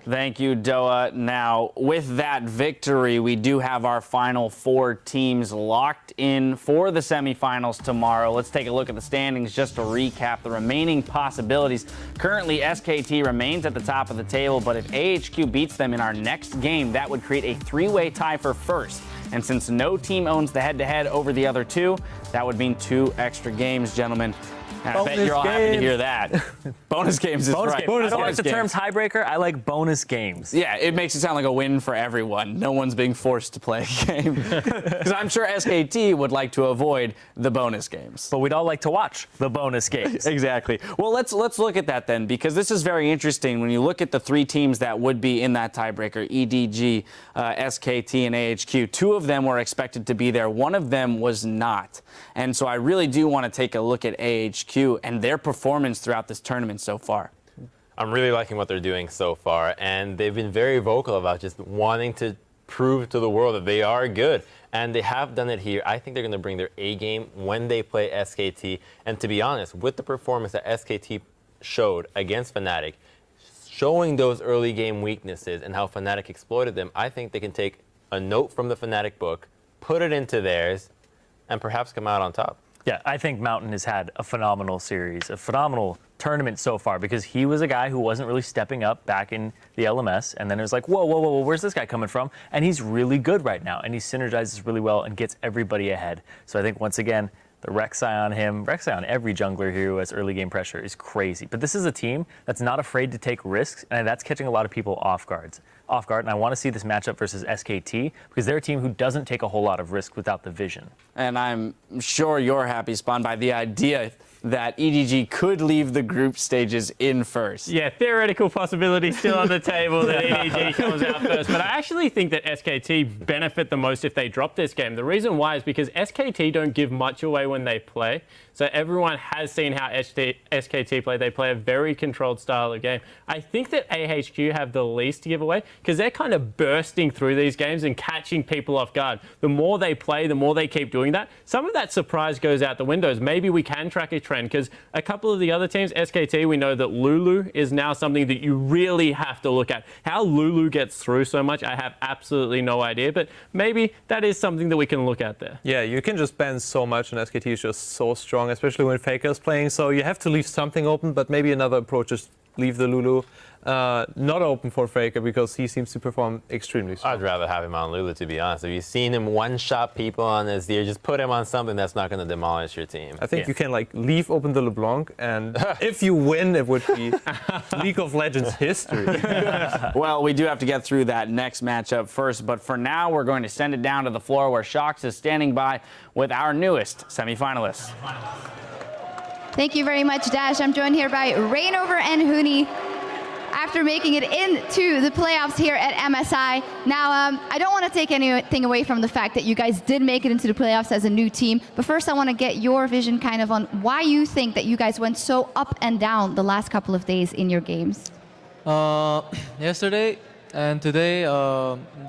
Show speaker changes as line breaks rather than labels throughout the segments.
Thank you, Doa. Now, with that victory, we do have our final 4 teams locked in for the semifinals tomorrow. Let's take a look at the standings just to recap the remaining possibilities. Currently, SKT remains at the top of the table, but if AHQ beats them in our next game, that would create a 3-way tie for first. And since no team owns the head-to-head over the other 2, that would mean 2 extra games, gentlemen. And I bet you're all happy to hear that. Bonus games is right.
I don't like the term tiebreaker. I like bonus games.
Yeah, it makes it sound like a win for everyone. No one's being forced to play a game. Because I'm sure SKT would like to avoid the bonus games.
But we'd all like to watch the bonus games.
Exactly. Well, let's look at that then, because this is very interesting. When you look at the 3 teams that would be in that tiebreaker, EDG, SKT, and AHQ, 2 of them were expected to be there. 1 of them was not. And so I really do want to take a look at AHQ and their performance throughout this tournament so far.
I'm really liking what they're doing so far, and they've been very vocal about just wanting to prove to the world that they are good, and they have done it here. I think they're going to bring their A game when they play SKT, and to be honest, with the performance that SKT showed against Fnatic, showing those early game weaknesses and how Fnatic exploited them, I think they can take a note from the Fnatic book, put it into theirs, and perhaps come out on top.
Yeah, I think Mountain has had a phenomenal series, a phenomenal tournament so far, because he was a guy who wasn't really stepping up back in the LMS, and then it was like, whoa, where's this guy coming from? And he's really good right now, and he synergizes really well and gets everybody ahead. So I think, once again, the Rek'Sai on him, Rek'Sai on every jungler here who has early game pressure is crazy. But this is a team that's not afraid to take risks, and that's catching a lot of people off guard. And I want to see this matchup versus SKT, because they're a team who doesn't take a whole lot of risk without the vision. And I'm sure you're happy, Spawn, by the idea that EDG could leave the group stages in first.
Yeah, theoretical possibility still on the table that EDG comes out first. But I actually think that SKT benefit the most if they drop this game. The reason why is because SKT don't give much away when they play. So everyone has seen how SKT play. They play a very controlled style of game. I think that AHQ have the least to give away because they're kind of bursting through these games and catching people off guard. The more they play, the more they keep doing that. Some of that surprise goes out the windows. Maybe we can track a trend because a couple of the other teams, SKT, we know that Lulu is now something that you really have to look at. How Lulu gets through so much, I have absolutely no idea, but maybe that is something that we can look at there.
Yeah, you can just ban so much, and SKT is just so strong, especially when Faker is playing, so you have to leave something open, but maybe another approach is leave the Lulu not open for Faker because he seems to perform extremely strong.
I'd rather have him on Lulu, to be honest. If you've seen him one-shot people on his deer, just put him on something that's not going to demolish your team.
I think you can like leave open the LeBlanc, and if you win, it would be League of Legends history.
Well, we do have to get through that next matchup first, but for now, we're going to send it down to the floor where Shox is standing by with our newest semifinalists.
Thank you very much, Dash. I'm joined here by Rainover and Huni after making it into the playoffs here at MSI. Now, I don't want to take anything away from the fact that you guys did make it into the playoffs as a new team, but first I want to get your vision kind of on why you think that you guys went so up and down the last couple of days in your games.
Yesterday and today,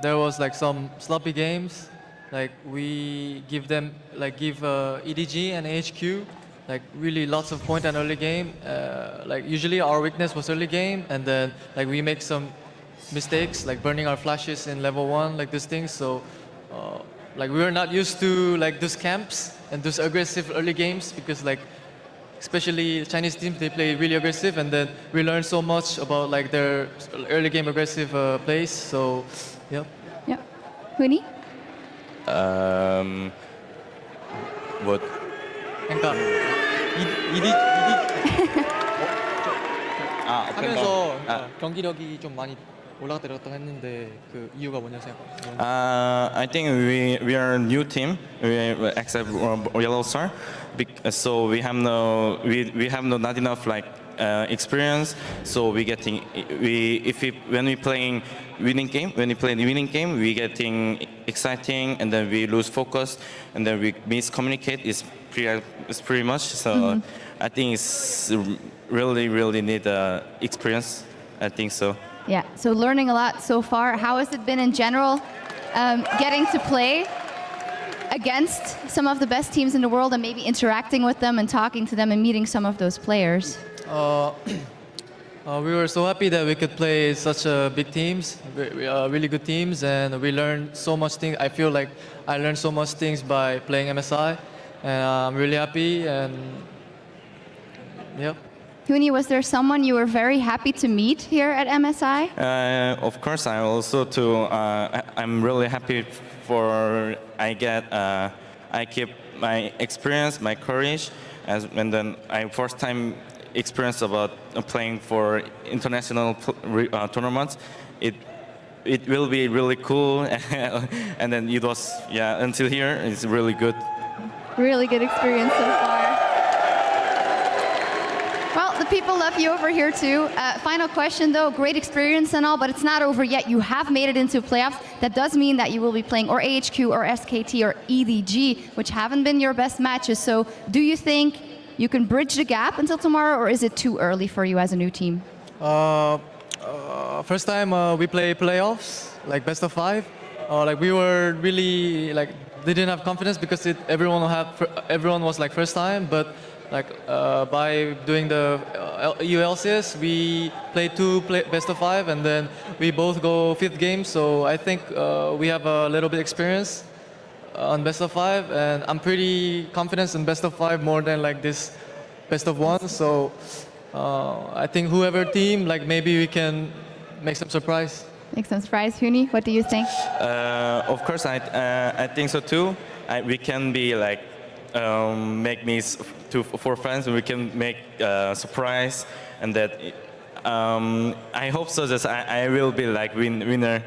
there was like some sloppy games. Like we give EDG and HQ like really lots of points in early game. Like usually our weakness was early game, and then like we make some mistakes, like burning our flashes in level 1, like these things. So like we were not used to like those camps and those aggressive early games because like especially Chinese teams, they play really aggressive, and then we learned so much about like their early game aggressive plays. So yeah.
Yeah. Huni?
What? 그러니까 하면서 경기력이 좀 많이 올라갔다 내렸다 했는데 그 이유가 뭐냐 생각해요?
I think we are a new team. We accept Yellow Star, so we have not enough like experience. So when we playing winning game, we getting exciting, and then we lose focus, and then we miscommunicate. It's pretty much. So I think it's really need experience. I think so.
Yeah, so learning a lot so far. How has it been in general, getting to play against some of the best teams in the world and maybe interacting with them and talking to them and meeting some of those players?
We were so happy that we could play such big teams, really good teams, and we learned so much things. I feel like I learned so much things by playing MSI, and I'm really happy. And yeah.
Huni, was there someone you were very happy to meet here at MSI?
Of course, I also too. I'm really happy for I keep my experience, my courage, and then I first time experience about playing for international tournaments. It will be really cool, and then it was until here it's really good.
Really good experience so far. Well, the people love you over here too. Final question though, great experience and all, but it's not over yet. You have made it into playoffs. That does mean that you will be playing or AHQ or SKT or EDG, which haven't been your best matches. So do you think you can bridge the gap until tomorrow, or is it too early for you as a new team?
First time we play playoffs, like best of 5. Like we were really like they didn't have confidence because everyone was like first time, but like by doing the EU LCS, we played 2 best of 5, and then we both go 5th game. So I think we have a little bit experience on best of 5, and I'm pretty confident in best of 5 more than like this best of 1. So I think whoever team, like maybe we can make some surprise.
Make some surprise. Huni, what do you think?
Of course, I think so too. We can be like make me for fans, and we can make surprise, and that I hope so that I will be like winner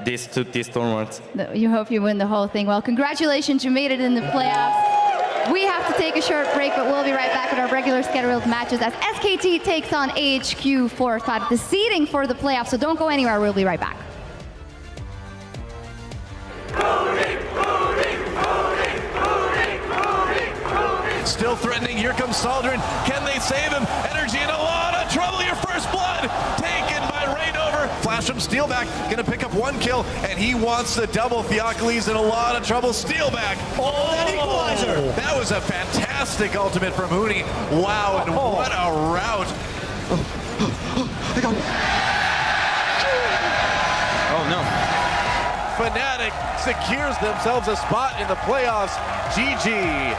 this tournament.
You hope you win the whole thing. Well, congratulations, you made it in the playoffs. We have to take a short break, but we'll be right back with our regular scheduled matches as SKT takes on AHQ for the seeding for the playoffs. So don't go anywhere, we'll be right back.
Still threatening, here comes Saldrin. Can they save him? Energy in a lot of trouble. Your first blood taken by Rainover. Flash from Steelback, gonna pick up 1 kill, and he wants the double. Theocles in a lot of trouble. Steelback. Oh, that equalizer. That was a fantastic ultimate from Huni. Wow, and what a rout.
Oh no.
Fnatic secures themselves a spot in the playoffs. GG.